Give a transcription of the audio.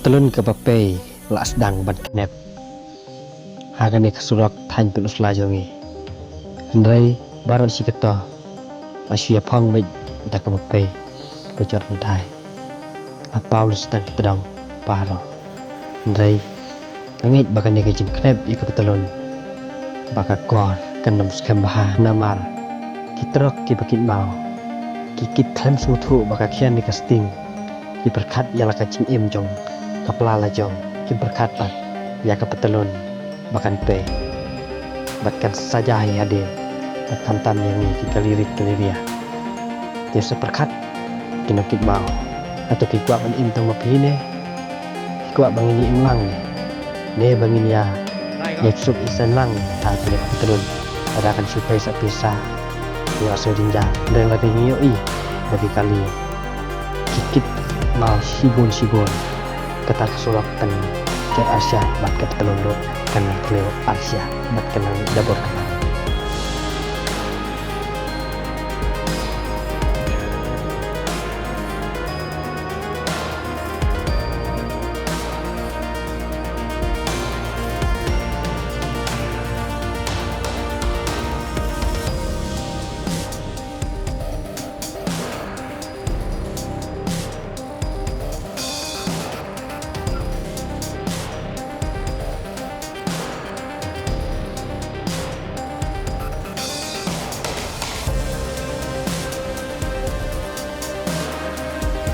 kebetulan ke papai la sedang ban knep hagan ni kasurak than pun usla jongi andai barat si kata asia phang mai da ka papai bejot thai a paulus tan tedang paro andai angit bakan ni kejim knep i kebetulan baka kor kan nam skam baha namar kitrak ki bakit mau kikit than suthu baka khian ni casting ki berkat yala kacing im jong kapla la jong ki berkat bat ya kebetulan bahkan pe bahkan saja ya de bahkan tam yang ni kita lirik liria dia seperkat kinokit mau atau kikuat ban im tong mapi ne kikuat bangini im lang ne bangini ya yeksuk isan lang ta kini kebetulan ada akan supaya sapisa ya serinja dan lagi nyoi lebih kali kikit mau sigon kata kesulatan ke Asia bat kebetulan kan Cleo Asia bat kenang dabor